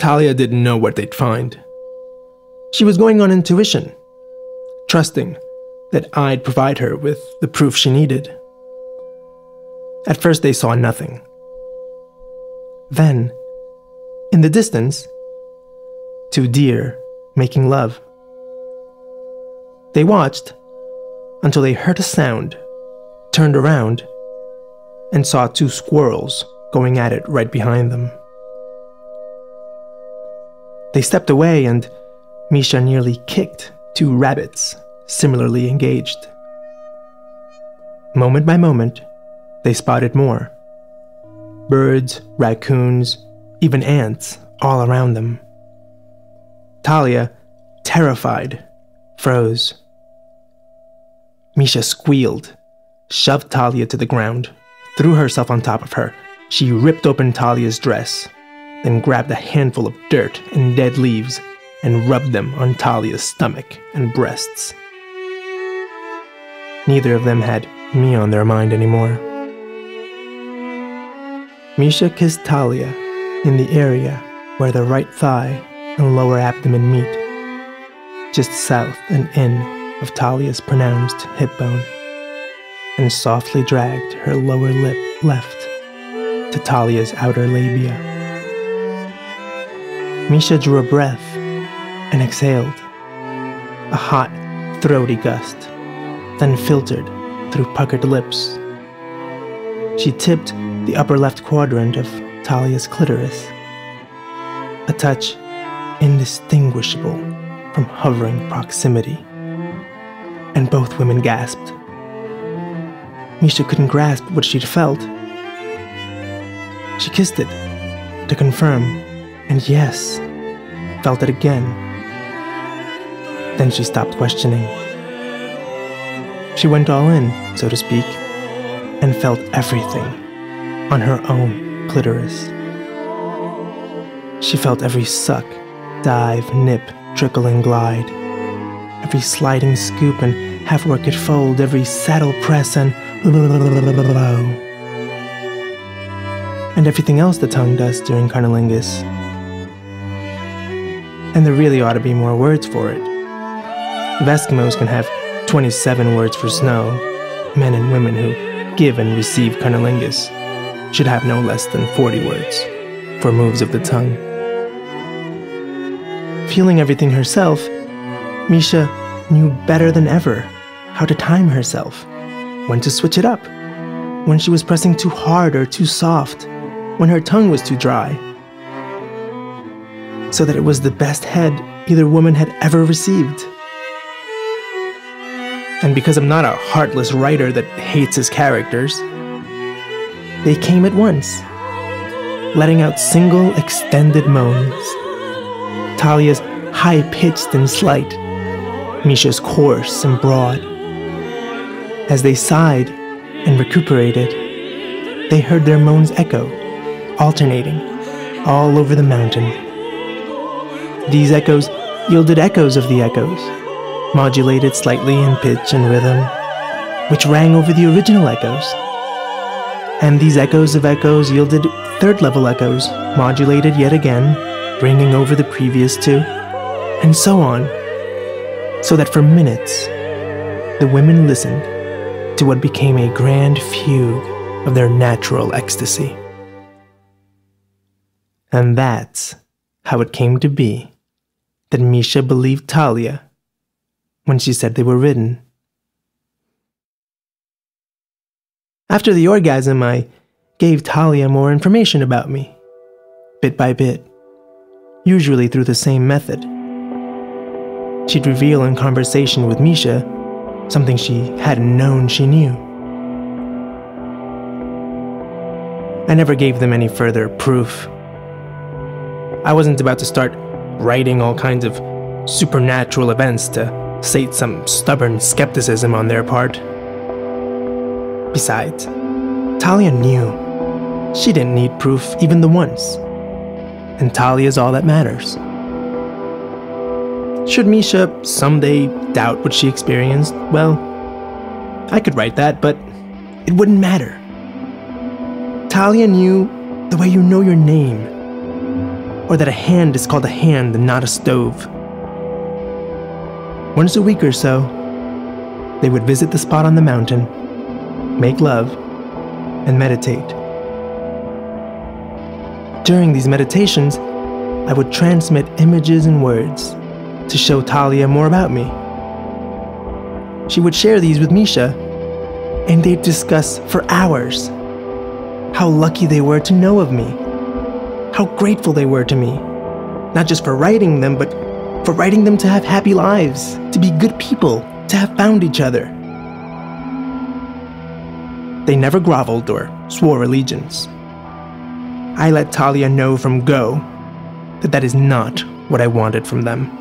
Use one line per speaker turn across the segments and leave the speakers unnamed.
Talia didn't know what they'd find. She was going on intuition, trusting that I'd provide her with the proof she needed. At first they saw nothing. Then, in the distance, two deer making love. They watched until they heard a sound, turned around, and saw two squirrels going at it right behind them. They stepped away and Misha nearly kicked two rabbits similarly engaged. Moment by moment, they spotted more. Birds, raccoons, even ants all around them. Talia, terrified, froze. Misha squealed, shoved Talia to the ground, threw herself on top of her. She ripped open Talia's dress, then grabbed a handful of dirt and dead leaves and rubbed them on Talia's stomach and breasts. Neither of them had me on their mind anymore. Misha kissed Talia in the area where the right thigh and lower abdomen meet, just south and in of Talia's pronounced hip bone, and softly dragged her lower lip left to Talia's outer labia. Misha drew a breath and exhaled, a hot, throaty gust, then filtered through puckered lips. She tipped the upper left quadrant of Talia's clitoris, a touch indistinguishable from hovering proximity, and both women gasped. Misha couldn't grasp what she'd felt. She kissed it to confirm, and yes, felt it again. Then she stopped questioning. She went all in, so to speak, and felt everything on her own clitoris. She felt every suck, dive, nip, trickle and glide, every sliding scoop and half-worked fold, every saddle press and everything else the tongue does during cunnilingus. And there really ought to be more words for it. If Eskimos can have 27 words for snow, men and women who give and receive cunnilingus should have no less than 40 words for moves of the tongue. Feeling everything herself, Misha knew better than ever how to time herself, when to switch it up, when she was pressing too hard or too soft, when her tongue was too dry, so that it was the best head either woman had ever received. And because I'm not a heartless writer that hates his characters, they came at once, letting out single extended moans. Talia's high-pitched and slight, Misha's coarse and broad. As they sighed and recuperated, they heard their moans echo, alternating, all over the mountain. These echoes yielded echoes of the echoes, modulated slightly in pitch and rhythm, which rang over the original echoes. And these echoes of echoes yielded third-level echoes, modulated yet again, bringing over the previous two, and so on, so that for minutes, the women listened to what became a grand fugue of their natural ecstasy. And that's how it came to be that Misha believed Talia when she said they were ridden. After the orgasm, I gave Talia more information about me, bit by bit, usually through the same method. She'd reveal in conversation with Misha something she hadn't known she knew. I never gave them any further proof. I wasn't about to start writing all kinds of supernatural events to sate some stubborn skepticism on their part. Besides, Talia knew she didn't need proof even the once, and Talia's all that matters. Should Misha someday doubt what she experienced, well, I could write that, but it wouldn't matter. Talia knew the way you know your name. or that a hand is called a hand and not a stove. Once a week or so, they would visit the spot on the mountain, make love, and meditate. During these meditations, I would transmit images and words to show Talia more about me. She would share these with Misha, and they'd discuss for hours how lucky they were to know of me, how grateful they were to me, not just for writing them, but for writing them to have happy lives, to be good people, to have found each other. They never groveled or swore allegiance. I let Talia know from go that that is not what I wanted from them.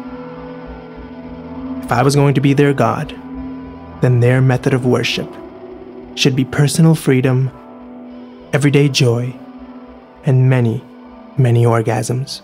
If I was going to be their god, then their method of worship should be personal freedom, everyday joy, and many, many orgasms.